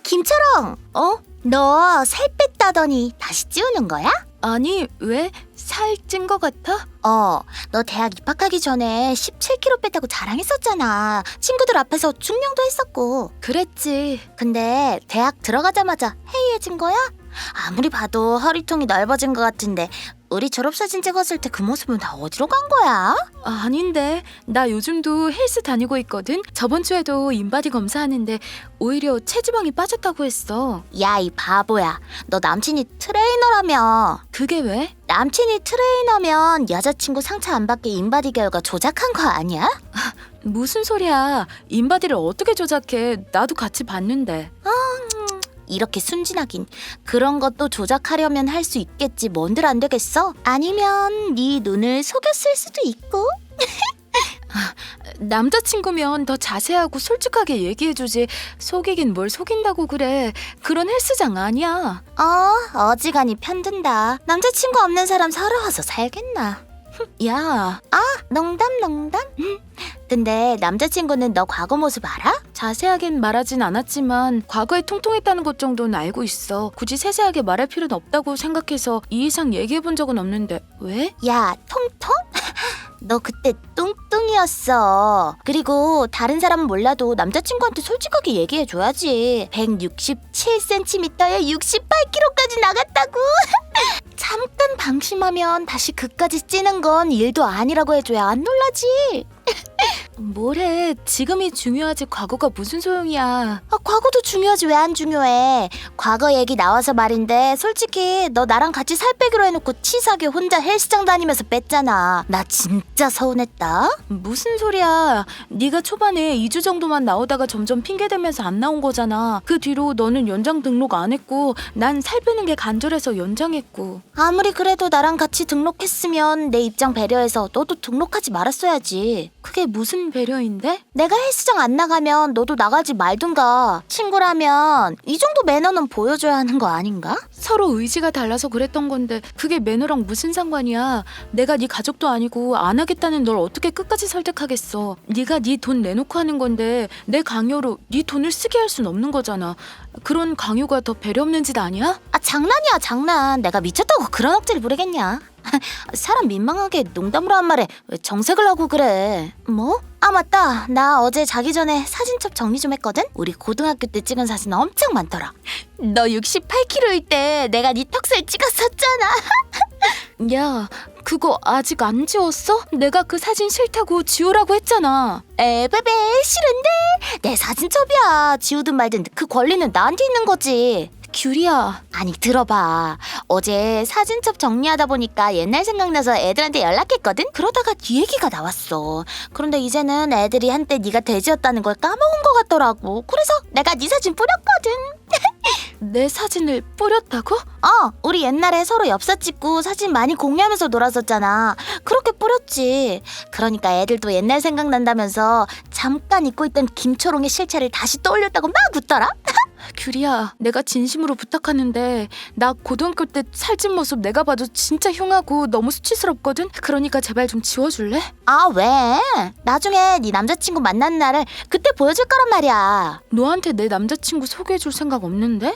김철ong! 너 살 뺐다더니 다시 찌우는 거야? 아니, 왜? 살 찐 거 같아? 너 대학 입학하기 전에 17kg 뺐다고 자랑했었잖아. 친구들 앞에서 중명도 했었고. 그랬지. 근데 대학 들어가자마자 해이해진 거야? 아무리 봐도 허리통이 넓어진 것 같은데 우리 졸업사진 찍었을 때 그 모습은 다 어디로 간 거야? 아닌데, 나 요즘도 헬스 다니고 있거든. 저번 주에도 인바디 검사하는데 오히려 체지방이 빠졌다고 했어. 야, 이 바보야. 너 남친이 트레이너라며. 그게 왜? 남친이 트레이너면 여자친구 상처 안 받게 인바디 결과 조작한 거 아니야? 무슨 소리야. 인바디를 어떻게 조작해. 나도 같이 봤는데. 이렇게 순진하긴. 그런 것도 조작하려면 할 수 있겠지. 뭔들 안 되겠어? 아니면 네 눈을 속였을 수도 있고. 남자친구면 더 자세하고 솔직하게 얘기해주지. 속이긴 뭘 속인다고 그래. 그런 헬스장 아니야. 어지간히 편든다. 남자친구 없는 사람 서러워서 살겠나. 야, 농담. 근데 남자친구는 너 과거 모습 알아? 자세하긴 말하진 않았지만 과거에 통통했다는 것 정도는 알고 있어. 굳이 세세하게 말할 필요는 없다고 생각해서 이 이상 얘기해본 적은 없는데 왜? 야, 통통? 너 그때 뚱뚱이었어. 그리고 다른 사람은 몰라도 남자친구한테 솔직하게 얘기해줘야지. 167cm에 68kg까지 나갔다고. 잠깐 방심하면 다시 그까지 찌는 건 일도 아니라고 해줘야 안 놀라지. 뭐래, 지금이 중요하지 과거가 무슨 소용이야. 과거도 중요하지. 왜 안 중요해? 과거 얘기 나와서 말인데 솔직히 너 나랑 같이 살 빼기로 해놓고 치사하게 혼자 헬스장 다니면서 뺐잖아. 나 진짜 서운했다. 무슨 소리야. 네가 초반에 2주 정도만 나오다가 점점 핑계대면서 안 나온 거잖아. 그 뒤로 너는 연장 등록 안 했고 난 살 빼는 게 간절해서 연장했고. 아무리 그래도 나랑 같이 등록했으면 내 입장 배려해서 너도 등록하지 말았어야지. 그게 무슨 배려인데? 내가 헬스장 안 나가면 너도 나가지 말든가. 친구라면 이 정도 매너는 보여줘야 하는 거 아닌가? 서로 의지가 달라서 그랬던 건데 그게 매너랑 무슨 상관이야. 내가 네 가족도 아니고 안 하겠다는 널 어떻게 끝까지 설득하겠어. 네가 네 돈 내놓고 하는 건데 내 강요로 네 돈을 쓰게 할 순 없는 거잖아. 그런 강요가 더 배려 없는 짓 아니야? 장난이야, 장난. 내가 미쳤다고 그런 억지를 부리겠냐. 사람 민망하게 농담으로 한 말에 왜 정색을 하고 그래. 뭐? 맞다. 나 어제 자기 전에 사진첩 정리 좀 했거든? 우리 고등학교 때 찍은 사진 엄청 많더라. 너 68kg일 때 내가 네 턱살 찍었었잖아. 야, 그거 아직 안 지웠어? 내가 그 사진 싫다고 지우라고 했잖아. 에베베, 싫은데? 내 사진첩이야. 지우든 말든 그 권리는 나한테 있는 거지. 규리야. 아니, 들어봐. 어제 사진첩 정리하다 보니까 옛날 생각나서 애들한테 연락했거든? 그러다가 네 얘기가 나왔어. 그런데 이제는 애들이 한때 네가 돼지였다는 걸 까먹은 것 같더라고. 그래서 내가 네 사진 뿌렸거든. 내 사진을 뿌렸다고? 우리 옛날에 서로 엽사 찍고 사진 많이 공유하면서 놀았었잖아. 그렇게 뿌렸지. 그러니까 애들도 옛날 생각난다면서 잠깐 잊고 있던 김초롱의 실체를 다시 떠올렸다고 막 웃더라. 규리야, 내가 진심으로 부탁하는데 나 고등학교 때 살찐 모습 내가 봐도 진짜 흉하고 너무 수치스럽거든? 그러니까 제발 좀 지워줄래? 왜? 나중에 네 남자친구 만나는 날을 그때 보여줄 거란 말이야. 너한테 내 남자친구 소개해줄 생각 없는데?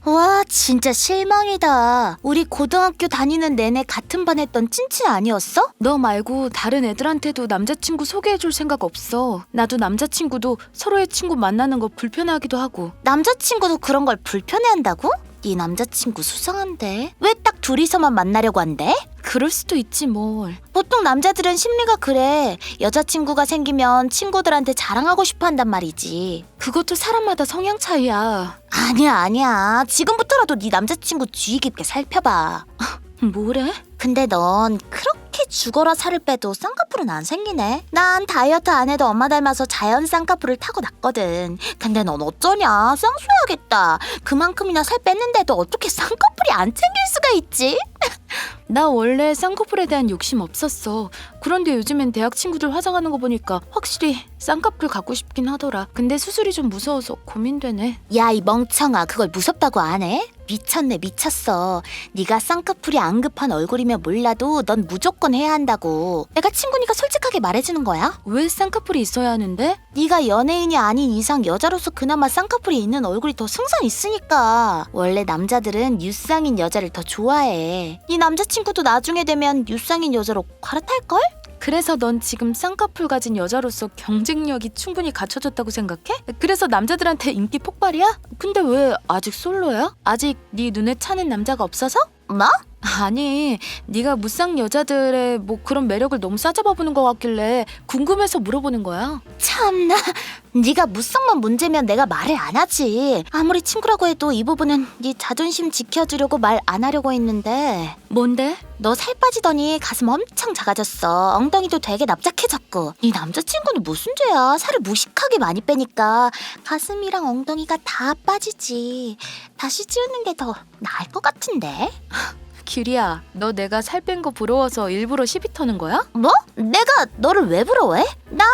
와, 진짜 실망이다. 우리 고등학교 다니는 내내 같은 반 했던 찐친 아니었어? 너 말고 다른 애들한테도 남자친구 소개해줄 생각 없어. 나도 남자친구도 서로의 친구 만나는 거 불편해하기도 하고. 남자친구도 그런 걸 불편해한다고? 네 남자친구 수상한데? 왜 딱 둘이서만 만나려고 한대? 그럴 수도 있지 뭘. 보통 남자들은 심리가 그래. 여자친구가 생기면 친구들한테 자랑하고 싶어 한단 말이지. 그것도 사람마다 성향 차이야. 아니야. 지금부터라도 네 남자친구 주의 깊게 살펴봐. 뭐래? 근데 넌 그렇게 죽어라 살을 빼도 쌍꺼풀은 안 생기네. 난 다이어트 안 해도 엄마 닮아서 자연 쌍꺼풀을 타고났거든. 근데 넌 어쩌냐? 쌍수해야겠다. 그만큼이나 살 뺐는데도 어떻게 쌍꺼풀이 안 생길 수가 있지? 나 원래 쌍꺼풀에 대한 욕심 없었어. 그런데 요즘엔 대학 친구들 화장하는 거 보니까 확실히 쌍꺼풀 갖고 싶긴 하더라. 근데 수술이 좀 무서워서 고민되네. 야, 이 멍청아. 그걸 무섭다고 안 해? 미쳤네 미쳤어. 네가 쌍꺼풀이 안 급한 얼굴이면 몰라도 넌 무조건 해야 한다고. 내가 친구니까 솔직하게 말해주는 거야. 왜 쌍꺼풀이 있어야 하는데? 네가 연예인이 아닌 이상 여자로서 그나마 쌍꺼풀이 있는 얼굴이 더 승산 있으니까. 원래 남자들은 유쌍인 여자를 더 좋아해. 네 남자친구도 나중에 되면 유쌍인 여자로 갈아탈걸? 그래서 넌 지금 쌍꺼풀 가진 여자로서 경쟁력이 충분히 갖춰졌다고 생각해? 그래서 남자들한테 인기 폭발이야? 근데 왜 아직 솔로야? 아직 네 눈에 차는 남자가 없어서? 뭐? 아니, 네가 무쌍 여자들의 뭐 그런 매력을 너무 싸잡아보는 것 같길래 궁금해서 물어보는 거야. 참나. 네가 무쌍만 문제면 내가 말을 안 하지. 아무리 친구라고 해도 이 부분은 네 자존심 지켜주려고 말 안 하려고 했는데. 뭔데? 너 살 빠지더니 가슴 엄청 작아졌어. 엉덩이도 되게 납작해졌고. 네 남자친구는 무슨 죄야. 살을 무식하게 많이 빼니까 가슴이랑 엉덩이가 다 빠지지. 다시 찌우는 게 더 나을 것 같은데. 규리야, 너 내가 살 뺀 거 부러워서 일부러 시비 터는 거야? 뭐? 내가 너를 왜 부러워해? 난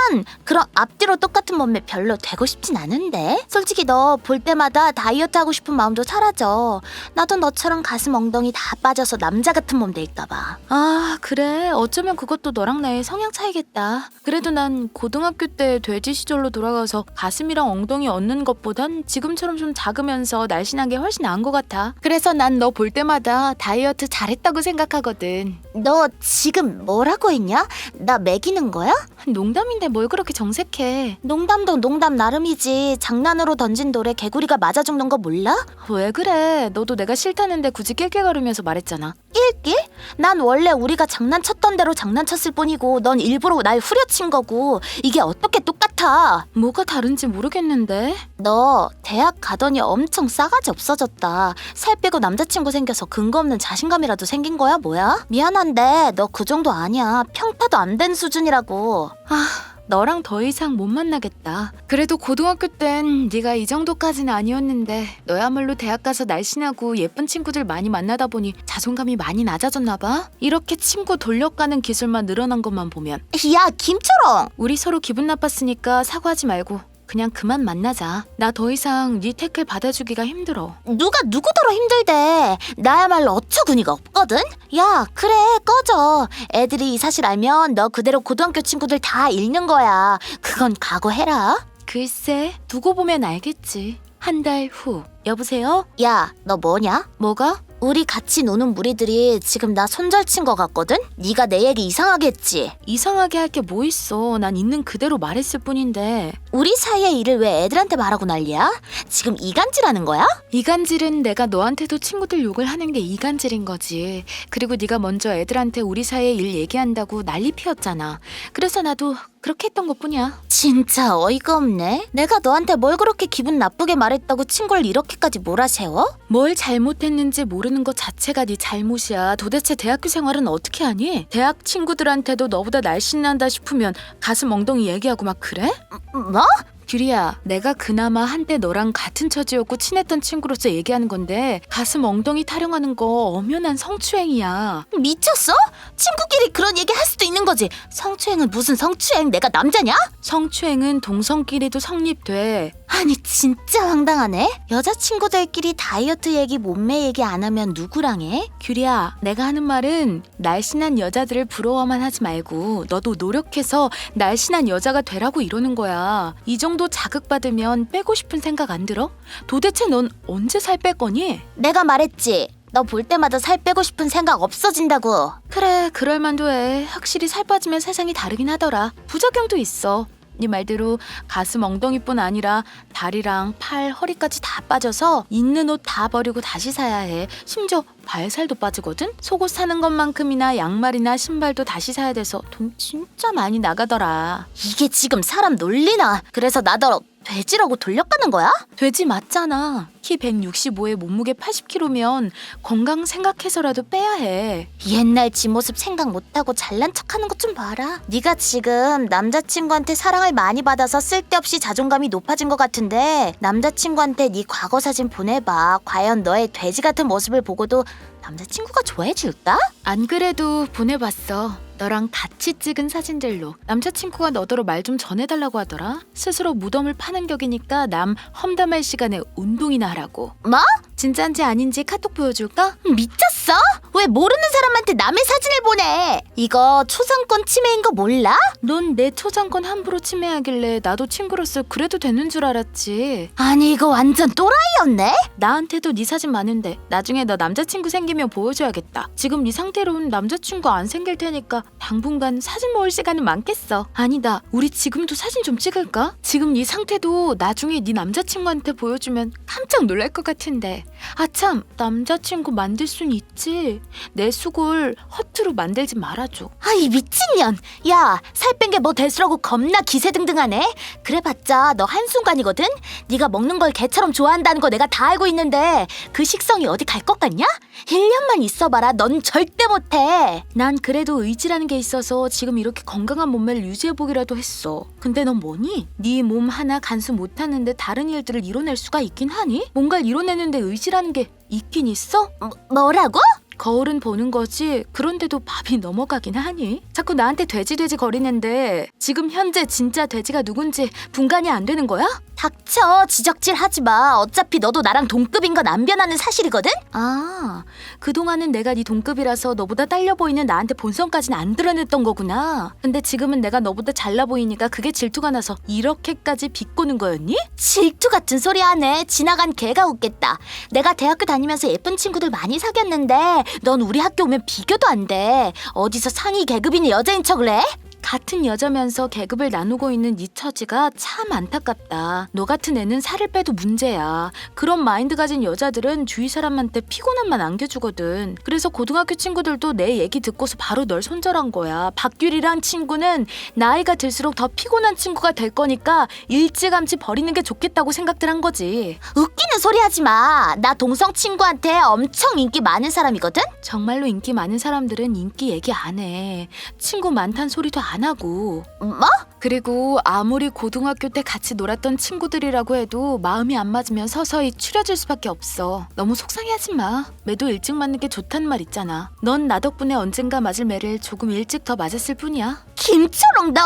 그런 앞뒤로 똑같은 몸매 별로 되고 싶진 않은데. 솔직히 너 볼 때마다 다이어트 하고 싶은 마음도 사라져. 나도 너처럼 가슴 엉덩이 다 빠져서 남자 같은 몸 될까 봐. 아, 그래. 어쩌면 그것도 너랑 나의 성향 차이겠다. 그래도 난 고등학교 때 돼지 시절로 돌아가서 가슴이랑 엉덩이 얻는 것보단 지금처럼 좀 작으면서 날씬한 게 훨씬 나은 것 같아. 그래서 난 너 볼 때마다 다이어트 잘했다고 생각하거든. 너 지금 뭐라고 했냐? 나 매기는 거야? 농담인데 뭘 그렇게 정색해. 농담도 농담 나름이지. 장난으로 던진 돌에 개구리가 맞아 죽는 거 몰라? 왜 그래? 너도 내가 싫다는데 굳이 낄낄거리면서 말했잖아. 낄낄? 난 원래 우리가 장난쳤던 대로 장난쳤을 뿐이고 넌 일부러 날 후려친 거고. 이게 어떻게 똑같아? 뭐가 다른지 모르겠는데. 너 대학 가더니 엄청 싸가지 없어졌다. 살 빼고 남자친구 생겨서 근거 없는 자신감이라도 생긴 거야 뭐야? 미안한데 너 그 정도 아니야. 평타도 안 된 수준이라고. 아, 너랑 더 이상 못 만나겠다. 그래도 고등학교 땐 네가 이 정도까지는 아니었는데 너야말로 대학 가서 날씬하고 예쁜 친구들 많이 만나다 보니 자존감이 많이 낮아졌나 봐. 이렇게 친구 돌려가는 기술만 늘어난 것만 보면. 야 김초롱! 우리 서로 기분 나빴으니까 사과하지 말고 그냥 그만 만나자. 나 더 이상 네 태클 받아주기가 힘들어. 누가 누구더러 힘들대. 나야말로 어처구니가 없거든. 야 그래 꺼져. 애들이 이 사실 알면 너 그대로 고등학교 친구들 다 잃는 거야. 그건 각오해라. 글쎄, 두고 보면 알겠지. 한 달 후. 여보세요? 야 너 뭐냐? 뭐가? 우리 같이 노는 무리들이 지금 나 손절친 거 같거든? 네가 내 얘기 이상하게 했지? 이상하게 할 게 뭐 있어. 난 있는 그대로 말했을 뿐인데. 우리 사이의 일을 왜 애들한테 말하고 난리야? 지금 이간질하는 거야? 이간질은 내가 너한테도 친구들 욕을 하는 게 이간질인 거지. 그리고 네가 먼저 애들한테 우리 사이의 일 얘기한다고 난리 피웠잖아. 그래서 나도 그렇게 했던 것뿐이야. 진짜 어이가 없네. 내가 너한테 뭘 그렇게 기분 나쁘게 말했다고 친구를 이렇게까지 몰아세워? 뭘 잘못했는지 모르는 것 자체가 네 잘못이야. 도대체 대학교 생활은 어떻게 하니? 대학 친구들한테도 너보다 날씬한다 싶으면 가슴 엉덩이 얘기하고 막 그래? 뭐? 규리야, 내가 그나마 한때 너랑 같은 처지였고 친했던 친구로서 얘기하는 건데 가슴 엉덩이 타령하는 거 엄연한 성추행이야. 미쳤어? 친구끼리 그런 얘기 할 수도 있는 거지. 성추행은 무슨 성추행? 내가 남자냐? 성추행은 동성끼리도 성립돼. 아니 진짜 황당하네. 여자친구들끼리 다이어트 얘기 몸매 얘기 안 하면 누구랑 해? 규리야, 내가 하는 말은 날씬한 여자들을 부러워만 하지 말고 너도 노력해서 날씬한 여자가 되라고 이러는 거야. 이 정도 자극받으면 빼고 싶은 생각 안 들어? 도대체 넌 언제 살 뺄 거니? 내가 말했지. 너 볼 때마다 살 빼고 싶은 생각 없어진다고. 그래, 그럴만도 해. 확실히 살 빠지면 세상이 다르긴 하더라. 부작용도 있어. 네 말대로 가슴 엉덩이뿐 아니라 다리랑 팔, 허리까지 다 빠져서 있는 옷 다 버리고 다시 사야 해. 심지어 발살도 빠지거든? 속옷 사는 것만큼이나 양말이나 신발도 다시 사야 돼서 돈 진짜 많이 나가더라. 이게 지금 사람 놀리나? 그래서 나더러 돼지라고 돌려가는 거야? 돼지 맞잖아. 키 165에 몸무게 80kg면 건강 생각해서라도 빼야 해. 옛날 지 모습 생각 못하고 잘난 척하는 것 좀 봐라. 네가 지금 남자친구한테 사랑을 많이 받아서 쓸데없이 자존감이 높아진 것 같은데 남자친구한테 네 과거 사진 보내봐. 과연 너의 돼지 같은 모습을 보고도 남자친구가 좋아해줄까? 안 그래도 보내봤어. 너랑 같이 찍은 사진들로. 남자친구가 너더러 말 좀 전해달라고 하더라. 스스로 무덤을 파는 격이니까 남 험담할 시간에 운동이나 하라고. 뭐? 진짠지 아닌지 카톡 보여줄까? 미쳤어? 왜 모르는 사람한테 남의 사진을 보내? 이거 초상권 침해인 거 몰라? 넌 내 초상권 함부로 침해하길래 나도 친구로서 그래도 되는 줄 알았지. 아니 이거 완전 또라이였네? 나한테도 네 사진 많은데 나중에 너 남자친구 생기면 보여줘야겠다. 지금 네 상태로는 남자친구 안 생길 테니까 당분간 사진 모을 시간은 많겠어. 아니다, 우리 지금도 사진 좀 찍을까? 지금 네 상태도 나중에 네 남자친구한테 보여주면 깜짝 놀랄 것 같은데. 아참, 남자친구 만들 순 있지. 내 수골 허투루 만들지 말아줘. 아 이 미친년. 야 살 뺀 게 뭐 될수라고 겁나 기세등등하네. 그래봤자 너 한순간이거든. 네가 먹는 걸 개처럼 좋아한다는 거 내가 다 알고 있는데 그 식성이 어디 갈 것 같냐? 1년만 있어봐라. 넌 절대 못해. 난 그래도 의지라는 게 있어서 지금 이렇게 건강한 몸매를 유지해보기라도 했어. 근데 넌 뭐니? 네 몸 하나 간수 못하는데 다른 일들을 이뤄낼 수가 있긴 하니? 뭔가를 이뤄내는데 의지라는 게 있긴 있어? 뭐라고? 거울은 보는 거지. 그런데도 밥이 넘어가긴 하니? 자꾸 나한테 돼지 거리는데 지금 현재 진짜 돼지가 누군지 분간이 안 되는 거야? 닥쳐. 지적질 하지 마. 어차피 너도 나랑 동급인 건 안 변하는 사실이거든? 아, 그동안은 내가 네 동급이라서 너보다 딸려 보이는 나한테 본성까지는 안 드러냈던 거구나. 근데 지금은 내가 너보다 잘나 보이니까 그게 질투가 나서 이렇게까지 비꼬는 거였니? 질투 같은 소리 하네. 지나간 개가 웃겠다. 내가 대학교 다니면서 예쁜 친구들 많이 사귀었는데 넌 우리 학교 오면 비교도 안 돼. 어디서 상위 계급인 여자인 척을 해? 같은 여자면서 계급을 나누고 있는 네 처지가 참 안타깝다. 너 같은 애는 살을 빼도 문제야. 그런 마인드 가진 여자들은 주위 사람한테 피곤함만 안겨주거든. 그래서 고등학교 친구들도 내 얘기 듣고서 바로 널 손절한 거야. 박규리란 친구는 나이가 들수록 더 피곤한 친구가 될 거니까 일찌감치 버리는 게 좋겠다고 생각들 한 거지. 웃기는 소리 하지 마. 나 동성 친구한테 엄청 인기 많은 사람이거든? 정말로 인기 많은 사람들은 인기 얘기 안 해. 친구 많단 소리도 안 하고. 뭐? 그리고 아무리 고등학교 때 같이 놀았던 친구들이라고 해도 마음이 안 맞으면 서서히 추려질 수밖에 없어. 너무 속상해하지 마. 매도 일찍 맞는 게 좋다는 말 있잖아. 넌 나 덕분에 언젠가 맞을 매를 조금 일찍 더 맞았을 뿐이야. 김초롱 너?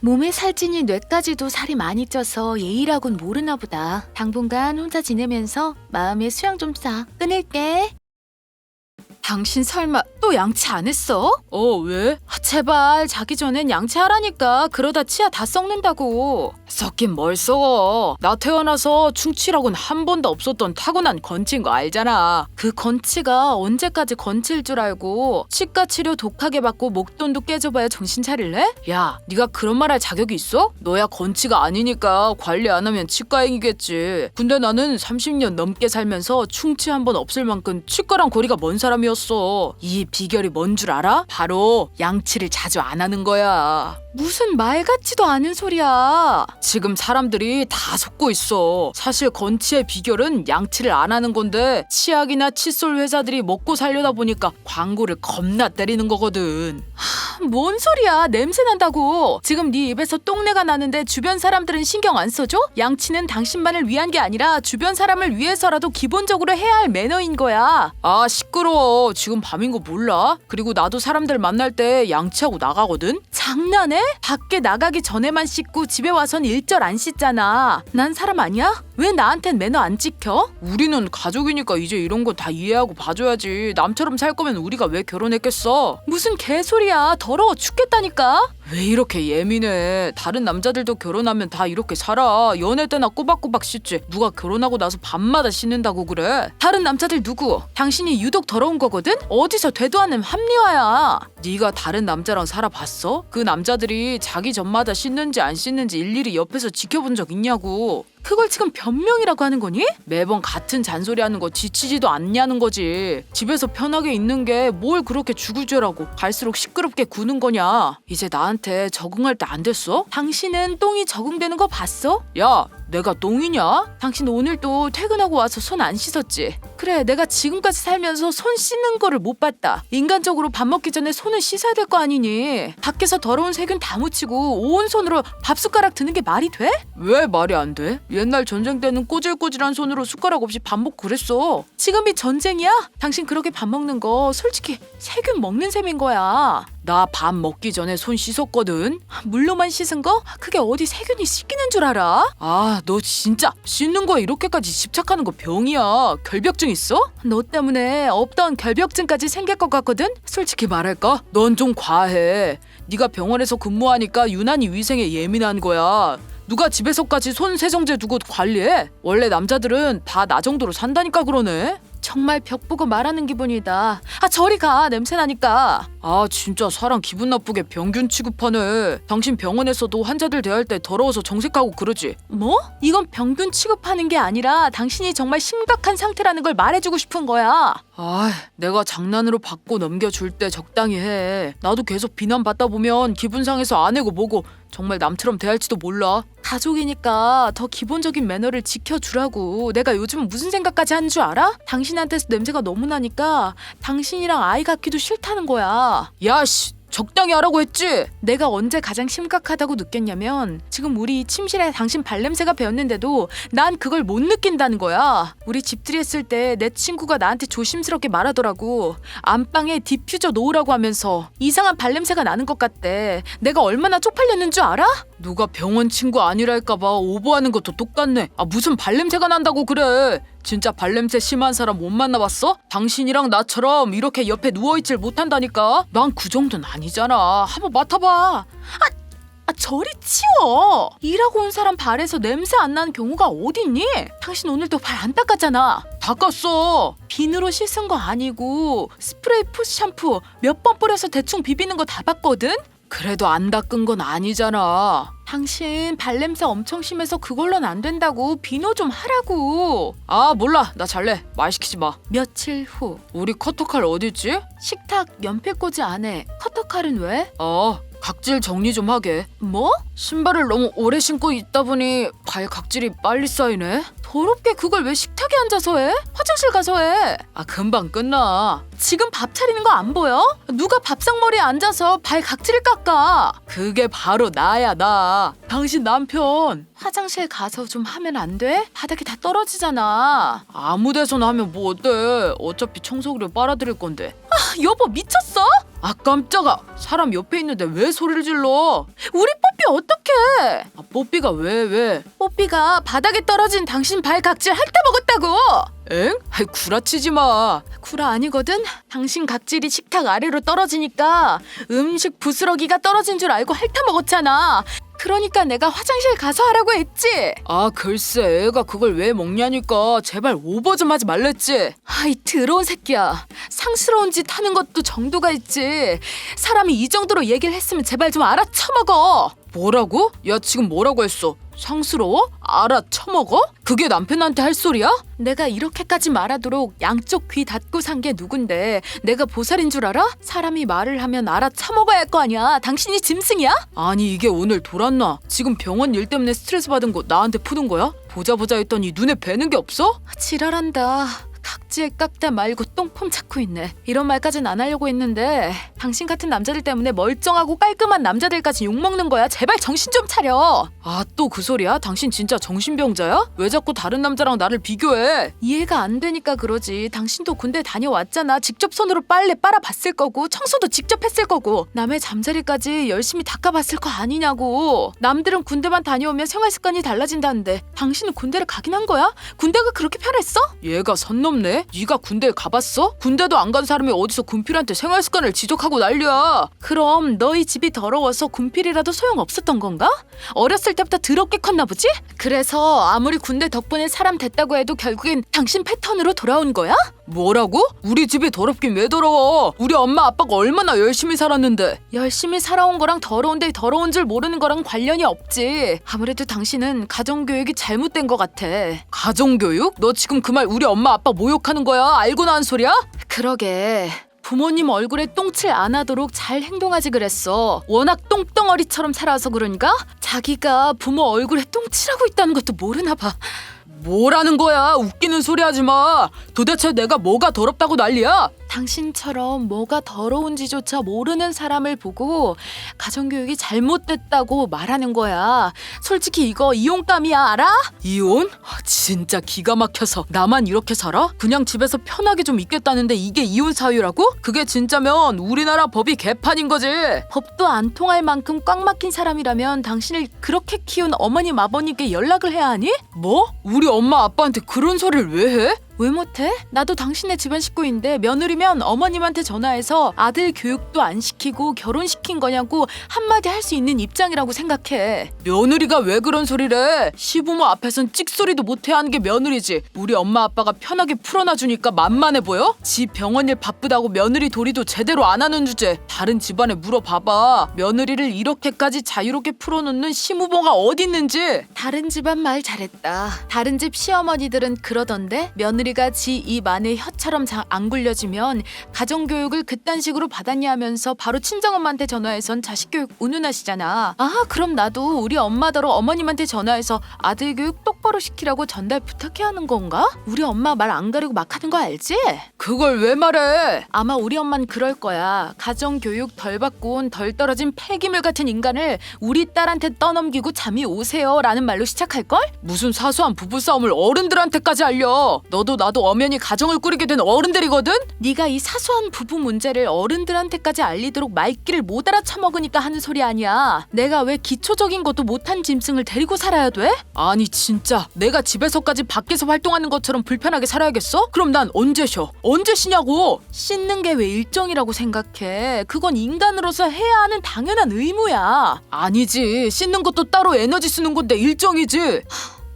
몸에 살찌니 뇌까지도 살이 많이 쪄서 예의라곤 모르나 보다. 당분간 혼자 지내면서 마음의 수양 좀 쌓아. 끊을게. 당신 설마 또 양치 안 했어? 왜? 제발 자기 전엔 양치하라니까. 그러다 치아 다 썩는다고. 썩긴 뭘 썩어. 나 태어나서 충치라고는 한 번도 없었던 타고난 건치인 거 알잖아. 그 건치가 언제까지 건치일 줄 알고 치과 치료 독하게 받고 목돈도 깨져봐야 정신 차릴래? 야, 네가 그런 말 할 자격이 있어? 너야 건치가 아니니까 관리 안 하면 치과행이겠지. 근데 나는 30년 넘게 살면서 충치 한 번 없을 만큼 치과랑 거리가 먼 사람이었어. 이 비결이 뭔 줄 알아? 바로 양치를 자주 안 하는 거야. 무슨 말 같지도 않은 소리야. 지금 사람들이 다 속고 있어. 사실 건치의 비결은 양치를 안 하는 건데 치약이나 칫솔 회사들이 먹고 살려다 보니까 광고를 겁나 때리는 거거든. 뭔 소리야. 냄새 난다고. 지금 네 입에서 똥내가 나는데 주변 사람들은 신경 안 써줘? 양치는 당신만을 위한 게 아니라 주변 사람을 위해서라도 기본적으로 해야 할 매너인 거야. 아, 시끄러워. 지금 밤인 거 몰라? 그리고 나도 사람들 만날 때 양치하고 나가거든? 장난해? 밖에 나가기 전에만 씻고 집에 와선 일절 안 씻잖아. 난 사람 아니야? 왜 나한텐 매너 안 지켜? 우리는 가족이니까 이제 이런 거 다 이해하고 봐줘야지. 남처럼 살 거면 우리가 왜 결혼했겠어? 무슨 개소리야. 더러워 죽겠다니까. 왜 이렇게 예민해? 다른 남자들도 결혼하면 다 이렇게 살아. 연애 때나 꼬박꼬박 씻지. 누가 결혼하고 나서 밤마다 씻는다고 그래? 다른 남자들 누구? 당신이 유독 더러운 거거든? 어디서 되도 않는 합리화야. 네가 다른 남자랑 살아봤어? 그 남자들이 자기 전마다 씻는지 안 씻는지 일일이 옆에서 지켜본 적 있냐고. 그걸 지금 변명이라고 하는 거니? 매번 같은 잔소리하는 거 지치지도 않냐는 거지. 집에서 편하게 있는 게 뭘 그렇게 죽을 죄라고 갈수록 시끄럽게 구는 거냐. 이제 나한테 적응할 때 안 됐어? 당신은 똥이 적응되는 거 봤어? 야, 내가 똥이냐? 당신 오늘도 퇴근하고 와서 손 안 씻었지? 그래, 내가 지금까지 살면서 손 씻는 거를 못 봤다. 인간적으로 밥 먹기 전에 손은 씻어야 될 거 아니니. 밖에서 더러운 세균 다 묻히고 온 손으로 밥숟가락 드는 게 말이 돼? 왜 말이 안 돼? 옛날 전쟁 때는 꼬질꼬질한 손으로 숟가락 없이 밥 먹고 그랬어. 지금이 전쟁이야? 당신 그렇게 밥 먹는 거 솔직히 세균 먹는 셈인 거야. 나 밥 먹기 전에 손 씻었거든. 물로만 씻은 거? 그게 어디 세균이 씻기는 줄 알아? 아, 너 진짜 씻는 거에 이렇게까지 집착하는 거 병이야. 결벽증 있어? 너 때문에 없던 결벽증까지 생길 것 같거든? 솔직히 말할까? 넌 좀 과해. 네가 병원에서 근무하니까 유난히 위생에 예민한 거야. 누가 집에서까지 손 세정제 두고 관리해? 원래 남자들은 다 나 정도로 산다니까 그러네. 정말 벽 보고 말하는 기분이다. 아, 저리 가. 냄새 나니까. 아, 진짜 사람 기분 나쁘게 병균 취급하네. 당신 병원에서도 환자들 대할 때 더러워서 정색하고 그러지. 뭐? 이건 병균 취급하는 게 아니라 당신이 정말 심각한 상태라는 걸 말해주고 싶은 거야. 아, 내가 장난으로 받고 넘겨줄 때 적당히 해. 나도 계속 비난받다 보면 기분 상해서 안 해고 뭐고 정말 남처럼 대할지도 몰라. 가족이니까 더 기본적인 매너를 지켜주라고. 내가 요즘 무슨 생각까지 하는 줄 알아? 당신한테서 냄새가 너무 나니까 당신이랑 아이 갖기도 싫다는 거야. 야, 씨. 적당히 하라고 했지? 내가 언제 가장 심각하다고 느꼈냐면 지금 우리 침실에 당신 발냄새가 배었는데도 난 그걸 못 느낀다는 거야. 우리 집들이 했을 때 내 친구가 나한테 조심스럽게 말하더라고. 안방에 디퓨저 놓으라고 하면서 이상한 발냄새가 나는 것 같대. 내가 얼마나 쪽팔렸는 줄 알아? 누가 병원 친구 아니랄까봐 오버하는 것도 똑같네. 아, 무슨 발냄새가 난다고 그래. 진짜 발냄새 심한 사람 못 만나봤어? 당신이랑 나처럼 이렇게 옆에 누워있질 못한다니까. 난 그 정도는 아니잖아. 한번 맡아봐. 저리 치워. 일하고 온 사람 발에서 냄새 안 나는 경우가 어딨니? 당신 오늘도 발 안 닦았잖아. 닦았어. 비누로 씻은 거 아니고 스프레이 풋 샴푸 몇 번 뿌려서 대충 비비는 거 다 봤거든? 그래도 안 닦은 건 아니잖아. 당신 발냄새 엄청 심해서 그걸로는 안 된다고. 비누 좀 하라고. 아, 몰라. 나 잘래. 말 시키지 마. 며칠 후. 우리 커터칼 어딨지? 식탁 연필꽂이 안에. 커터칼은 왜? 각질 정리 좀 하게. 뭐? 신발을 너무 오래 신고 있다 보니 발 각질이 빨리 쌓이네. 더럽게 그걸 왜 식탁에 앉아서 해? 화장실 가서 해. 아, 금방 끝나. 지금 밥 차리는 거 안 보여? 누가 밥상머리에 앉아서 발 각질을 깎아? 그게 바로 나야, 나. 당신 남편. 화장실 가서 좀 하면 안 돼? 바닥에 다 떨어지잖아. 아무 데서나 하면 뭐 어때? 어차피 청소기로 빨아들일 건데. 아, 여보 미쳤어? 아, 깜짝아. 사람 옆에 있는데 왜 소리를 질러? 우리 뽀삐 어떡해? 아, 뽀삐가 왜? 뽀삐가 바닥에 떨어진 당신 발 각질 핥아먹었다고. 엥? 아이, 구라치지 마. 구라 아니거든? 당신 각질이 식탁 아래로 떨어지니까 음식 부스러기가 떨어진 줄 알고 핥아먹었잖아. 그러니까 내가 화장실 가서 하라고 했지. 아, 글쎄 애가 그걸 왜 먹냐니까. 제발 오버 좀 하지 말랬지. 아이, 더러운 새끼야. 상스러운 짓 하는 것도 정도가 있지. 사람이 이 정도로 얘기를 했으면 제발 좀 알아쳐먹어. 뭐라고? 야, 지금 뭐라고 했어? 상스러워? 알아쳐먹어? 그게 남편한테 할 소리야? 내가 이렇게까지 말하도록 양쪽 귀 닫고 산 게 누군데 내가 보살인 줄 알아? 사람이 말을 하면 알아쳐먹어야 할 거 아니야. 당신이 짐승이야? 아니, 이게 오늘 돌았나? 지금 병원 일 때문에 스트레스 받은 거 나한테 푸는 거야? 보자 했더니 눈에 뵈는 게 없어? 지랄한다. 각질 깎다 말고 똥폼 찾고 있네. 이런 말까진 안 하려고 했는데 당신 같은 남자들 때문에 멀쩡하고 깔끔한 남자들까지 욕먹는 거야. 제발 정신 좀 차려. 아, 또 그 소리야? 당신 진짜 정신병자야? 왜 자꾸 다른 남자랑 나를 비교해? 이해가 안 되니까 그러지. 당신도 군대 다녀왔잖아. 직접 손으로 빨래 빨아봤을 거고 청소도 직접 했을 거고 남의 잠자리까지 열심히 닦아봤을 거 아니냐고. 남들은 군대만 다녀오면 생활습관이 달라진다는데 당신은 군대를 가긴 한 거야? 군대가 그렇게 편했어? 얘가 선 넘네. 네가 군대에 가봤어? 군대도 안 간 사람이 어디서 군필한테 생활습관을 지적하고 난리야. 그럼 너희 집이 더러워서 군필이라도 소용없었던 건가? 어렸을 때부터 더럽게 컸나 보지? 그래서 아무리 군대 덕분에 사람 됐다고 해도 결국엔 당신 패턴으로 돌아온 거야? 뭐라고? 우리 집이 더럽긴 왜 더러워? 우리 엄마 아빠가 얼마나 열심히 살았는데. 열심히 살아온 거랑 더러운데 더러운 줄 모르는 거랑 관련이 없지. 아무래도 당신은 가정교육이 잘못된 것 같아. 가정교육? 너 지금 그 말 우리 엄마 아빠 모욕하는 거야? 알고 나온 소리야? 그러게. 부모님 얼굴에 똥칠 안 하도록 잘 행동하지 그랬어. 워낙 똥덩어리처럼 살아서 그런가? 자기가 부모 얼굴에 똥칠하고 있다는 것도 모르나 봐. 뭐라는 거야? 웃기는 소리 하지 마. 도대체 내가 뭐가 더럽다고 난리야? 당신처럼 뭐가 더러운지조차 모르는 사람을 보고 가정교육이 잘못됐다고 말하는 거야. 솔직히 이거 이혼감이야, 알아? 이혼? 진짜 기가 막혀서 나만 이렇게 살아? 그냥 집에서 편하게 좀 있겠다는데 이게 이혼 사유라고? 그게 진짜면 우리나라 법이 개판인 거지. 법도 안 통할 만큼 꽉 막힌 사람이라면 당신을 그렇게 키운 어머님 아버님께 연락을 해야 하니? 뭐? 우리 엄마 아빠한테 그런 소리를 왜 해? 왜 못해? 나도 당신네 집안 식구인데 며느리면 어머님한테 전화해서 아들 교육도 안 시키고 결혼시킨 거냐고 한마디 할 수 있는 입장이라고 생각해. 며느리가 왜 그런 소리래? 시부모 앞에선 찍소리도 못해 하는 게 며느리지. 우리 엄마 아빠가 편하게 풀어놔주니까 만만해 보여? 집 병원 일 바쁘다고 며느리 도리도 제대로 안 하는 주제. 다른 집안에 물어봐봐. 며느리를 이렇게까지 자유롭게 풀어놓는 시부모가 어딨는지. 다른 집안 말 잘했다. 다른 집 시어머니들은 그러던데 며느리가 지 입 안에 혀처럼 안 굴려지면 가정교육을 그딴 식으로 받았냐 하면서 바로 친정엄마한테 전화해선 자식교육 운운하시잖아. 아, 그럼 나도 우리 엄마더러 어머님한테 전화해서 아들 교육 똑바로 시키라고 전달 부탁해야 하는 건가? 우리 엄마 말 안 가리고 막 하는 거 알지? 그걸 왜 말해? 아마 우리 엄만 그럴 거야. 가정교육 덜 받고 온 덜 떨어진 폐기물 같은 인간을 우리 딸한테 떠넘기고 잠이 오세요 라는 말로 시작할걸? 무슨 사소한 부부싸움을 어른들한테까지 알려. 너도 나도 엄연히 가정을 꾸리게 된 어른들이거든? 네가 이 사소한 부부 문제를 어른들한테까지 알리도록 말귀를 못 알아쳐먹으니까 하는 소리 아니야. 내가 왜 기초적인 것도 못한 짐승을 데리고 살아야 돼? 아니 진짜 내가 집에서까지 밖에서 활동하는 것처럼 불편하게 살아야겠어? 그럼 난 언제 쉬어? 언제 쉬냐고? 씻는 게 왜 일정이라고 생각해? 그건 인간으로서 해야 하는 당연한 의무야. 아니지. 씻는 것도 따로 에너지 쓰는 건데 일정이지.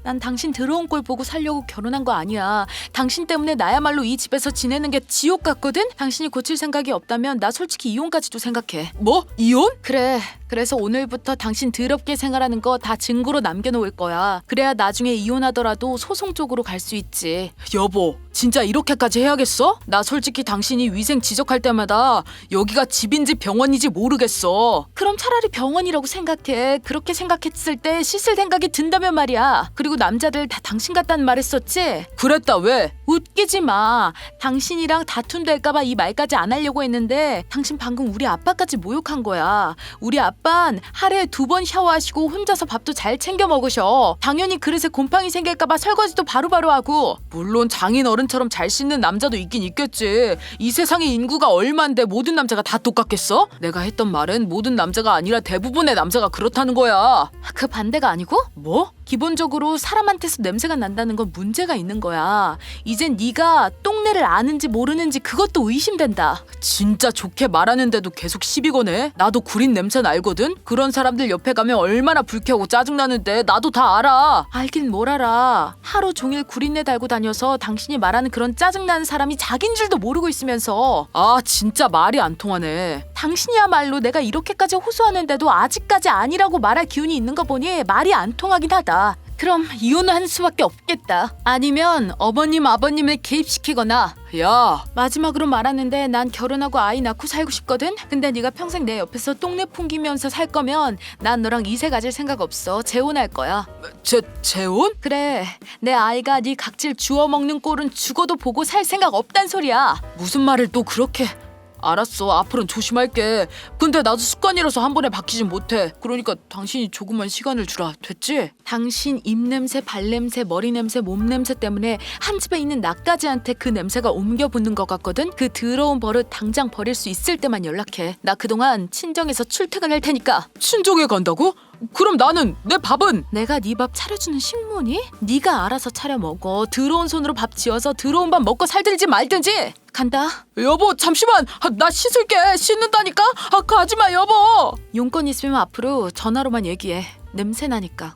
난 당신 더러운 꼴 보고 살려고 결혼한 거 아니야. 당신 때문에 나야말로 이 집에서 지내는 게 지옥 같거든? 당신이 고칠 생각이 없다면 나 솔직히 이혼까지도 생각해. 뭐? 이혼? 그래. 그래서 오늘부터 당신 더럽게 생활하는 거 다 증거로 남겨놓을 거야. 그래야 나중에 이혼하더라도 소송 쪽으로 갈 수 있지. 여보, 진짜 이렇게까지 해야겠어? 나 솔직히 당신이 위생 지적할 때마다 여기가 집인지 병원인지 모르겠어. 그럼 차라리 병원이라고 생각해. 그렇게 생각했을 때 씻을 생각이 든다면 말이야. 그리고 남자들 다 당신 같다는 말 했었지? 그랬다. 왜? 웃기지 마. 당신이랑 다툼 될까봐 이 말까지 안 하려고 했는데 당신 방금 우리 아빠까지 모욕한 거야. 우리 아빤 하루에 2번 샤워하시고 혼자서 밥도 잘 챙겨 먹으셔. 당연히 그릇에 곰팡이 생길까봐 설거지도 바로바로 하고. 물론 장인 어른처럼 잘 씻는 남자도 있긴 있겠지. 이 세상에 인구가 얼만데 모든 남자가 다 똑같겠어? 내가 했던 말은 모든 남자가 아니라 대부분의 남자가 그렇다는 거야. 그 반대가 아니고? 뭐? 기본적으로 사람한테서 냄새가 난다는 건 문제가 있는 거야. 이젠 네가 똥내를 아는지 모르는지 그것도 의심된다. 진짜 좋게 말하는데도 계속 시비 거네. 나도 구린 냄새는 알거든. 그런 사람들 옆에 가면 얼마나 불쾌하고 짜증나는데 나도 다 알아. 알긴 뭘 알아. 하루 종일 구린내 달고 다녀서 당신이 말하는 그런 짜증나는 사람이 자긴 줄도 모르고 있으면서. 아 진짜 말이 안 통하네. 당신이야말로 내가 이렇게까지 호소하는데도 아직까지 아니라고 말할 기운이 있는 거 보니 말이 안 통하긴 하다. 그럼 이혼을 할 수밖에 없겠다. 아니면 어머님 아버님을 개입시키거나. 야, 마지막으로 말하는데 난 결혼하고 아이 낳고 살고 싶거든. 근데 네가 평생 내 옆에서 똥내 풍기면서 살 거면 난 너랑 이세 가질 생각 없어. 재혼할 거야. 재혼? 그래. 내 아이가 네 각질 주워 먹는 꼴은 죽어도 보고 살 생각 없단 소리야. 무슨 말을 또 그렇게. 알았어. 앞으로는 조심할게. 근데 나도 습관이라서 한 번에 바뀌진 못해. 그러니까 당신이 조금만 시간을 주라. 됐지? 당신 입냄새, 발냄새, 머리냄새, 몸냄새 때문에 한 집에 있는 나까지한테 그 냄새가 옮겨 붙는 것 같거든? 그 더러운 버릇 당장 버릴 수 있을 때만 연락해. 나 그동안 친정에서 출퇴근할 테니까. 친정에 간다고? 그럼 나는 내 밥은? 내가 네 밥 차려주는 식모니? 네가 알아서 차려 먹어. 더러운 손으로 밥 지어서 더러운 밥 먹고 살든지 말든지. 간다. 여보 잠시만. 나 씻을게. 씻는다니까. 가지마 여보. 용건 있으면 앞으로 전화로만 얘기해. 냄새 나니까.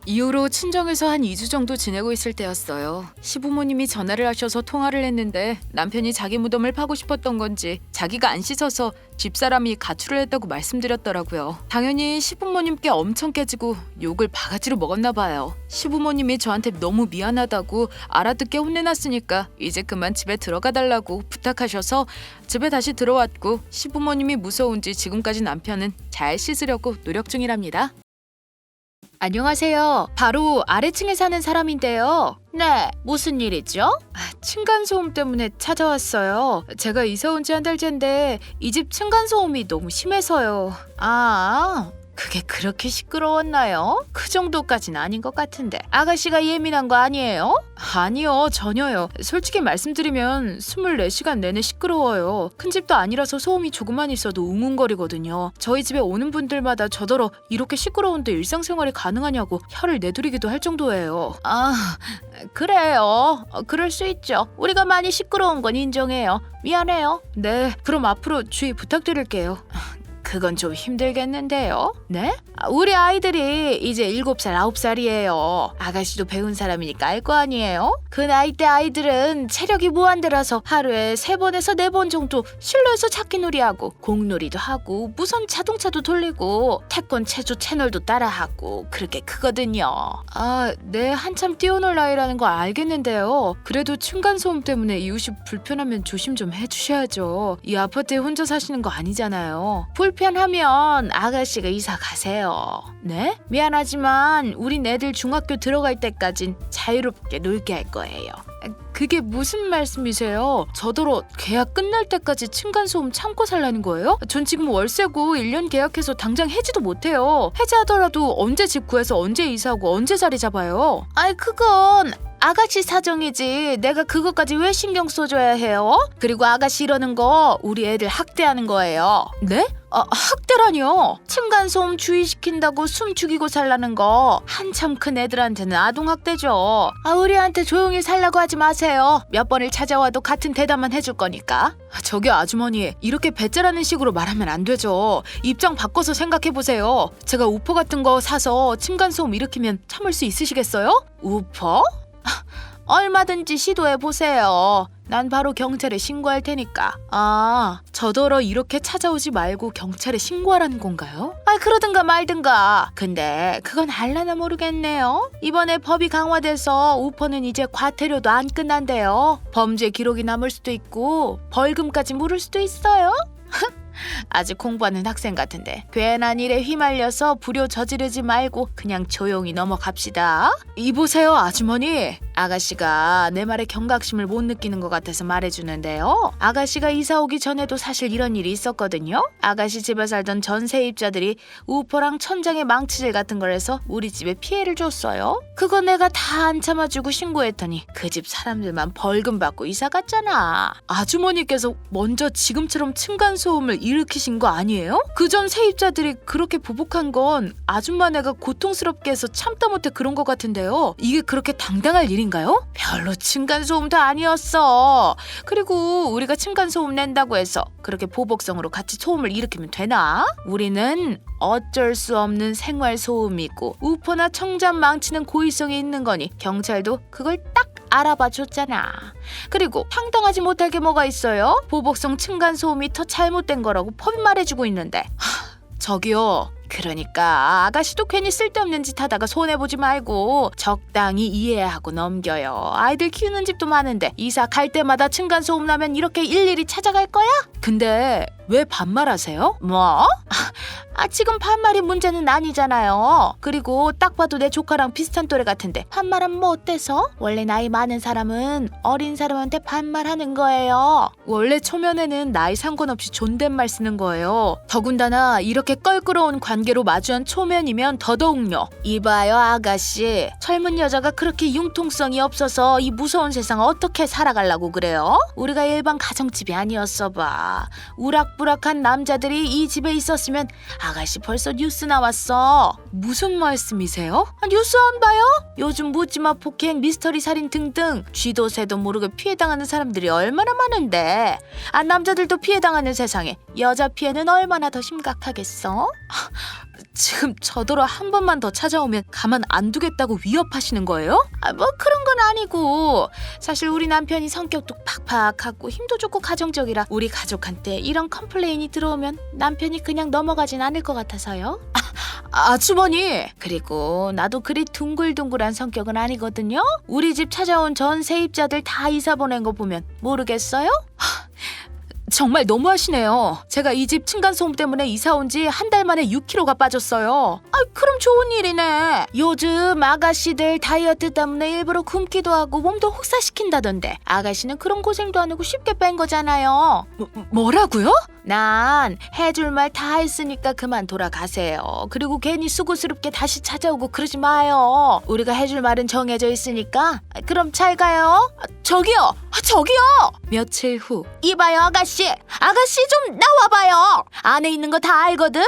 이후로 친정에서 한 2주 정도 지내고 있을 때였어요. 시부모님이 전화를 하셔서 통화를 했는데 남편이 자기 무덤을 파고 싶었던 건지 자기가 안 씻어서 집사람이 가출을 했다고 말씀드렸더라고요. 당연히 시부모님께 엄청 깨지고 욕을 바가지로 먹었나 봐요. 시부모님이 저한테 너무 미안하다고 알아듣게 혼내놨으니까 이제 그만 집에 들어가 달라고 부탁하셔서 집에 다시 들어왔고 시부모님이 무서운지 지금까지 남편은 잘 씻으려고 노력 중이랍니다. 안녕하세요. 바로 아래층에 사는 사람인데요. 네, 무슨 일이죠? 층간소음 때문에 찾아왔어요. 제가 이사 온 지 한 달째인데 이 집 층간소음이 너무 심해서요. 아, 그게 그렇게 시끄러웠나요? 그 정도까진 아닌 것 같은데. 아가씨가 예민한 거 아니에요? 아니요, 전혀요. 솔직히 말씀드리면 24시간 내내 시끄러워요. 큰 집도 아니라서 소음이 조금만 있어도 웅웅거리거든요. 저희 집에 오는 분들마다 저더러 이렇게 시끄러운데 일상생활이 가능하냐고 혀를 내두리기도 할 정도예요. 아, 그래요. 그럴 수 있죠. 우리가 많이 시끄러운 건 인정해요. 미안해요. 네, 그럼 앞으로 주의 부탁드릴게요. 그건 좀 힘들겠는데요. 네? 우리 아이들이 이제 7살, 9살이에요. 아가씨도 배운 사람이니까 알 거 아니에요? 그 나이 때 아이들은 체력이 무한대라서 하루에 3번에서 4번 정도 실내에서 찾기놀이하고 공놀이도 하고 무선 자동차도 돌리고 태권 체조 채널도 따라하고 그렇게 크거든요. 네, 한참 뛰어놀 나이라는 거 알겠는데요. 그래도 층간소음 때문에 이웃이 불편하면 조심 좀 해주셔야죠. 이 아파트에 혼자 사시는 거 아니잖아요. 불편하면 아가씨가 이사 가세요. 네? 미안하지만 우린 애들 중학교 들어갈 때까진 자유롭게 놀게 할 거예요. 그게 무슨 말씀이세요? 저더러 계약 끝날 때까지 층간소음 참고 살라는 거예요? 전 지금 월세고 1년 계약해서 당장 해지도 못해요. 해지하더라도 언제 집 구해서 언제 이사하고 언제 자리 잡아요? 아이 그건 아가씨 사정이지 내가 그것까지 왜 신경 써줘야 해요? 그리고 아가씨 이러는 거 우리 애들 학대하는 거예요. 네? 학대라니요? 층간소음 주의시킨다고 숨 죽이고 살라는 거 한참 큰 애들한테는 아동학대죠. 우리한테 조용히 살라고 하지 마세요. 몇 번을 찾아와도 같은 대답만 해줄 거니까. 저기요 아주머니, 이렇게 배째라는 식으로 말하면 안 되죠. 입장 바꿔서 생각해보세요. 제가 우퍼 같은 거 사서 층간소음 일으키면 참을 수 있으시겠어요? 우퍼? 얼마든지 시도해보세요. 난 바로 경찰에 신고할 테니까. 저더러 이렇게 찾아오지 말고 경찰에 신고하라는 건가요? 그러든가 말든가. 근데 그건 알라나 모르겠네요. 이번에 법이 강화돼서 우퍼는 이제 과태료도 안 끝난대요. 범죄 기록이 남을 수도 있고 벌금까지 물을 수도 있어요. 아직 공부하는 학생 같은데 괜한 일에 휘말려서 불효 저지르지 말고 그냥 조용히 넘어갑시다. 이보세요 아주머니. 아가씨가 내 말에 경각심을 못 느끼는 것 같아서 말해주는데요. 아가씨가 이사 오기 전에도 사실 이런 일이 있었거든요. 아가씨 집에 살던 전 세입자들이 우퍼랑 천장에 망치질 같은 걸 해서 우리 집에 피해를 줬어요. 그거 내가 다 안 참아주고 신고했더니 그 집 사람들만 벌금 받고 이사 갔잖아. 아주머니께서 먼저 지금처럼 층간소음을 일으키신 거 아니에요? 그 전 세입자들이 그렇게 보복한 건 아줌마네가 고통스럽게 해서 참다 못해 그런 것 같은데요. 이게 그렇게 당당할 일인가요? 별로 층간소음도 아니었어. 그리고 우리가 층간소음 낸다고 해서 그렇게 보복성으로 같이 소음을 일으키면 되나? 우리는 어쩔 수 없는 생활소음이고 우퍼나 청잠 망치는 고의성이 있는 거니 경찰도 그걸 딱 알아봐 줬잖아. 그리고 당당하지 못할 게 뭐가 있어요? 보복성 층간소음이 더 잘못된 거라고 법이 말해주고 있는데. 저기요. 그러니까 아가씨도 괜히 쓸데없는 짓 하다가 손해보지 말고 적당히 이해하고 넘겨요. 아이들 키우는 집도 많은데 이사 갈 때마다 층간소음 나면 이렇게 일일이 찾아갈 거야? 근데 왜 반말하세요? 뭐? 지금 반말이 문제는 아니잖아요. 그리고 딱 봐도 내 조카랑 비슷한 또래 같은데 반말하면 뭐 어때서? 원래 나이 많은 사람은 어린 사람한테 반말하는 거예요. 원래 초면에는 나이 상관없이 존댓말 쓰는 거예요. 더군다나 이렇게 껄끄러운 관계로 마주한 초면이면 더더욱요. 이봐요 아가씨, 젊은 여자가 그렇게 융통성이 없어서 이 무서운 세상 어떻게 살아가려고 그래요? 우리가 일반 가정집이 아니었어 봐. 우락부락한 남자들이 이 집에 있었으면 아가씨 벌써 뉴스 나왔어. 무슨 말씀이세요? 뉴스 안 봐요? 요즘 묻지마 폭행, 미스터리 살인 등등 쥐도 새도 모르게 피해당하는 사람들이 얼마나 많은데 남자들도 피해당하는 세상에 여자 피해는 얼마나 더 심각하겠어? 지금 저더러 한 번만 더 찾아오면 가만 안 두겠다고 위협하시는 거예요? 뭐 그런 건 아니고 사실 우리 남편이 성격도 팍팍하고 힘도 좋고 가정적이라 우리 가족한테 이런 컴플레인이 들어오면 남편이 그냥 넘어가진 않을 것 같아서요. 아주머니! 그리고 나도 그리 둥글둥글한 성격은 아니거든요. 우리 집 찾아온 전 세입자들 다 이사 보낸 거 보면 모르겠어요? 정말 너무하시네요. 제가 이 집 층간소음 때문에 이사 온 지 한 달 만에 6kg가 빠졌어요. 아, 그럼 좋은 일이네. 요즘 아가씨들 다이어트 때문에 일부러 굶기도 하고 몸도 혹사시킨다던데 아가씨는 그런 고생도 안 하고 쉽게 뺀 거잖아요. 뭐라고요? 난 해줄 말 다 했으니까 그만 돌아가세요. 그리고 괜히 수고스럽게 다시 찾아오고 그러지 마요. 우리가 해줄 말은 정해져 있으니까. 그럼 잘 가요. 저기요. 며칠 후. 이봐요 아가씨. 아가씨 좀 나와봐요. 안에 있는 거 다 알거든.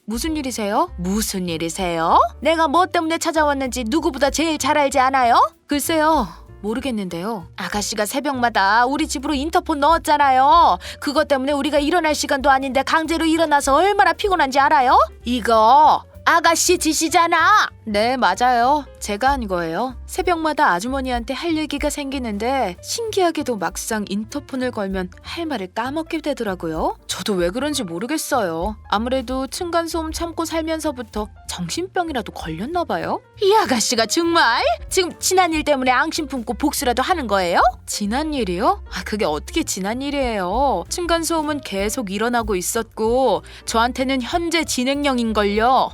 무슨 일이세요? 무슨 일이세요? 내가 뭐 때문에 찾아왔는지 누구보다 제일 잘 알지 않아요? 글쎄요. 모르겠는데요. 아가씨가 새벽마다 우리 집으로 인터폰 넣었잖아요. 그것 때문에 우리가 일어날 시간도 아닌데 강제로 일어나서 얼마나 피곤한지 알아요? 이거 아가씨 짓이잖아. 네, 맞아요. 제가 한 거예요. 새벽마다 아주머니한테 할 얘기가 생기는데 신기하게도 막상 인터폰을 걸면 할 말을 까먹게 되더라고요. 저도 왜 그런지 모르겠어요. 아무래도 층간소음 참고 살면서부터 정신병이라도 걸렸나 봐요. 이 아가씨가 정말 지금 지난 일 때문에 앙심 품고 복수라도 하는 거예요? 지난 일이요? 그게 어떻게 지난 일이에요. 층간소음은 계속 일어나고 있었고 저한테는 현재 진행형인걸요.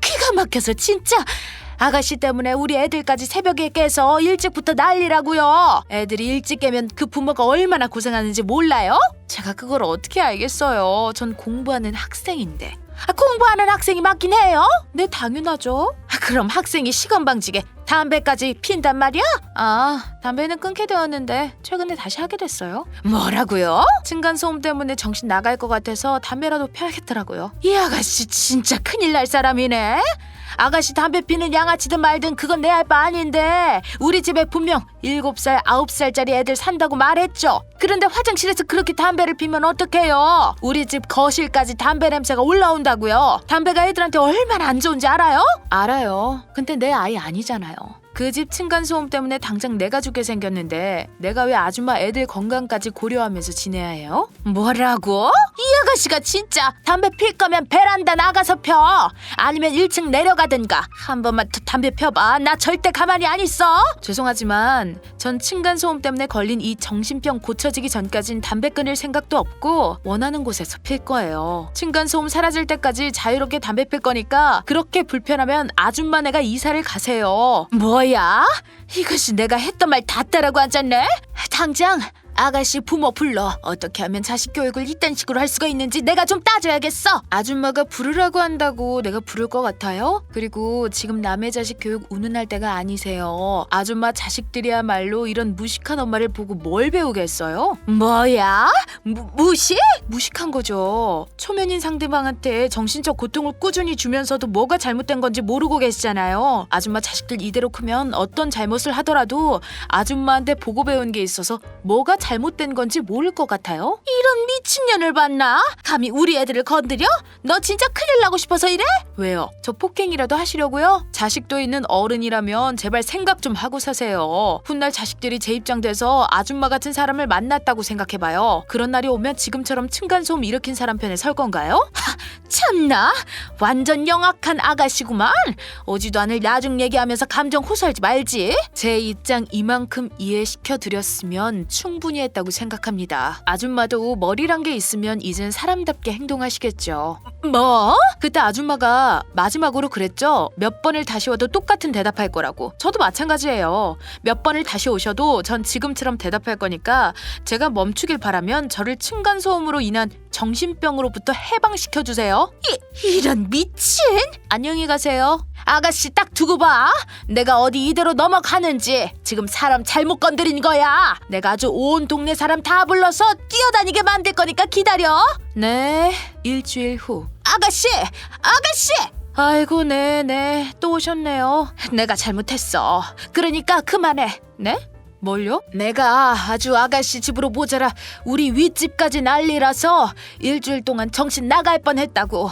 기가 막혀서 진짜. 아가씨 때문에 우리 애들까지 새벽에 깨서 일찍부터 난리라고요. 애들이 일찍 깨면 그 부모가 얼마나 고생하는지 몰라요? 제가 그걸 어떻게 알겠어요. 전 공부하는 학생인데. 공부하는 학생이 맞긴 해요? 네, 당연하죠. 그럼 학생이 시건방지게 담배까지 핀단 말이야? 담배는 끊게 되었는데 최근에 다시 하게 됐어요. 뭐라고요? 층간소음 때문에 정신 나갈 것 같아서 담배라도 펴야겠더라고요. 이 아가씨 진짜 큰일 날 사람이네. 아가씨 담배 피는 양아치든 말든 그건 내 알 바 아닌데 우리 집에 분명 7살, 9살짜리 애들 산다고 말했죠. 그런데 화장실에서 그렇게 담배를 피면 어떡해요? 우리 집 거실까지 담배 냄새가 올라온다고요. 담배가 애들한테 얼마나 안 좋은지 알아요? 알아요. 근데 내 아이 아니잖아요. 그 집 층간소음 때문에 당장 내가 죽게 생겼는데 내가 왜 아줌마 애들 건강까지 고려하면서 지내야 해요? 뭐라고? 이 아가씨가 진짜 담배 필 거면 베란다 나가서 펴. 아니면 1층 내려가든가. 한 번만 더 담배 펴봐. 나 절대 가만히 안 있어. 죄송하지만 전 층간소음 때문에 걸린 이 정신병 고쳐지기 전까진 담배 끊을 생각도 없고 원하는 곳에서 필 거예요. 층간소음 사라질 때까지 자유롭게 담배 필 거니까 그렇게 불편하면 아줌마네가 이사를 가세요. 뭐야? 이것이 내가 했던 말 다 따라고 앉았네? 당장 아가씨 부모 불러. 어떻게 하면 자식 교육을 이딴 식으로 할 수가 있는지 내가 좀 따져야겠어. 아줌마가 부르라고 한다고 내가 부를 것 같아요? 그리고 지금 남의 자식 교육 운운할 때가 아니세요. 아줌마 자식들이야말로 이런 무식한 엄마를 보고 뭘 배우겠어요? 뭐야? 무식? 무식한 거죠. 초면인 상대방한테 정신적 고통을 꾸준히 주면서도 뭐가 잘못된 건지 모르고 계시잖아요. 아줌마 자식들 이대로 크면 어떤 잘못을 하더라도 아줌마한테 보고 배운 게 있어서 뭐가 잘못된 건지 모를 것 같아요? 이런 미친년을 봤나? 감히 우리 애들을 건드려? 너 진짜 큰일 나고 싶어서 이래? 왜요? 저 폭행이라도 하시려고요? 자식도 있는 어른이라면 제발 생각 좀 하고 사세요. 훗날 자식들이 제 입장 돼서 아줌마 같은 사람을 만났다고 생각해봐요. 그런 날이 오면 지금처럼 층간소음 일으킨 사람 편에 설 건가요? 참나? 완전 영악한 아가씨구만. 오지도 않을 나중 얘기하면서 감정 호소하지 말지. 제 입장 이만큼 이해시켜드렸으면 충분히 했다고 생각합니다. 아줌마도 머리란 게 있으면 이젠 사람답게 행동하시겠죠. 뭐? 그때 아줌마가 마지막으로 그랬죠? 몇 번을 다시 와도 똑같은 대답할 거라고. 저도 마찬가지예요. 몇 번을 다시 오셔도 전 지금처럼 대답할 거니까 제가 멈추길 바라면 저를 층간소음으로 인한 정신병으로부터 해방시켜주세요. 이런 미친! 안녕히 가세요. 아가씨 딱 두고 봐. 내가 어디 이대로 넘어가는지. 지금 사람 잘못 건드린 거야. 내가 아주 온 동네 사람 다 불러서 뛰어다니게 만들 거니까 기다려. 네, 일주일 후. 아가씨! 아이고, 네, 또 오셨네요. 내가 잘못했어. 그러니까 그만해. 네? 뭘요? 내가 아주 아가씨 집으로 모자라 우리 윗집까지 난리라서 일주일 동안 정신 나갈 뻔했다고.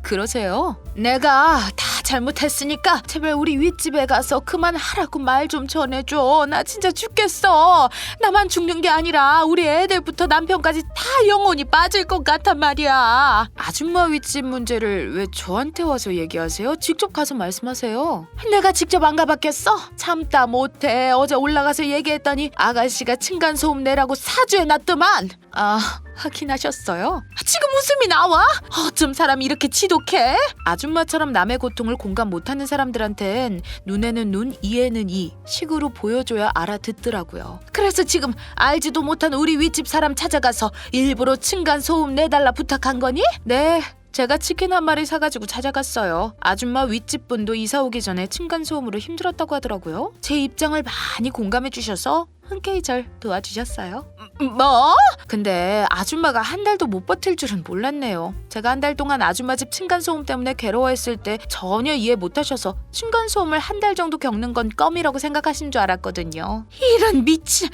그러세요? 내가 다 잘못했으니까 제발 우리 윗집에 가서 그만하라고 말 좀 전해줘. 나 진짜 죽겠어. 나만 죽는 게 아니라 우리 애들부터 남편까지 다 영혼이 빠질 것 같단 말이야. 아줌마 윗집 문제를 왜 저한테 와서 얘기하세요? 직접 가서 말씀하세요. 내가 직접 안 가봤겠어? 참다 못해. 어제 올라가서 얘기했더니 아가씨가 층간소음 내라고 사주해놨더만. 아, 확인하셨어요? 지금 웃음이 나와? 어쩜 사람이 이렇게 지독해? 아줌마처럼 남의 고통을 공감 못하는 사람들한텐 눈에는 눈, 이에는 이 식으로 보여줘야 알아듣더라고요. 그래서 지금 알지도 못한 우리 윗집 사람 찾아가서 일부러 층간소음 내달라 부탁한 거니? 네. 제가 치킨 한 마리 사가지고 찾아갔어요. 아줌마 윗집 분도 이사 오기 전에 층간소음으로 힘들었다고 하더라고요. 제 입장을 많이 공감해 주셔서 흔쾌히 절 도와주셨어요. 뭐? 근데 아줌마가 한 달도 못 버틸 줄은 몰랐네요. 제가 한 달 동안 아줌마 집 층간소음 때문에 괴로워했을 때 전혀 이해 못하셔서 층간소음을 한 달 정도 겪는 건 껌이라고 생각하신 줄 알았거든요. 이런 미친...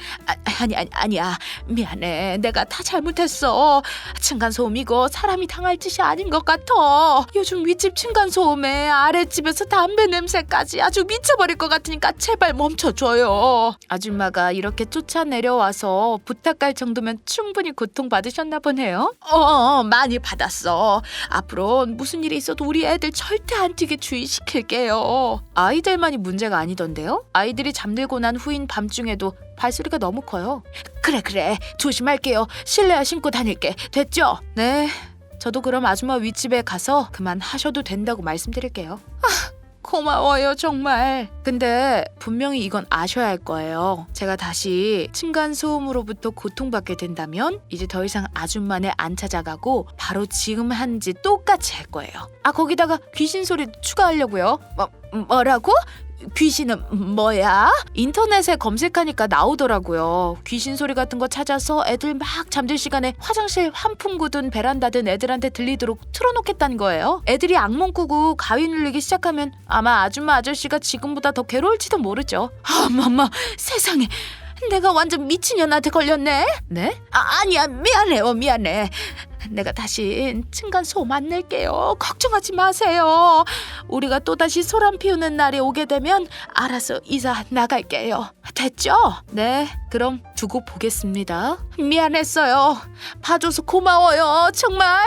아니야. 미안해. 내가 다 잘못했어. 층간소음이고 사람이 당할 짓이 아닌 것 같아. 요즘 윗집 층간소음에 아랫집에서 담배 냄새까지 아주 미쳐버릴 것 같으니까 제발 멈춰줘요. 아줌마가 이렇게 쫓아내려와서 부탁할 정도면 충분히 고통받으셨나 보네요. 많이 받았어. 앞으로 무슨 일이 있어도 우리 애들 절대 안 튀게 주의시킬게요. 아이들만이 문제가 아니던데요? 아이들이 잠들고 난 후인 밤중에도 발소리가 너무 커요. 그래. 조심할게요. 실내화 신고 다닐게. 됐죠? 네. 저도 그럼 아줌마 윗집에 가서 그만하셔도 된다고 말씀드릴게요. 고마워요 정말. 근데 분명히 이건 아셔야 할 거예요. 제가 다시 층간소음으로부터 고통받게 된다면 이제 더 이상 아줌마네 안 찾아가고 바로 지금 한 짓 똑같이 할 거예요. 거기다가 귀신 소리 추가하려고요. 뭐라고? 귀신은 뭐야? 인터넷에 검색하니까 나오더라고요. 귀신 소리 같은 거 찾아서 애들 막 잠들 시간에 화장실 환풍 구든 베란다든 애들한테 들리도록 틀어놓겠다는 거예요. 애들이 악몽 꾸고 가위 눌리기 시작하면 아마 아줌마 아저씨가 지금보다 더 괴로울지도 모르죠. 어머머 세상에, 내가 완전 미친년한테 걸렸네. 네? 아니야, 미안해. 내가 다시 층간소음 안 낼게요. 걱정하지 마세요. 우리가 또다시 소란 피우는 날이 오게 되면 알아서 이사 나갈게요. 됐죠? 네, 그럼 두고 보겠습니다. 미안했어요. 봐줘서 고마워요, 정말.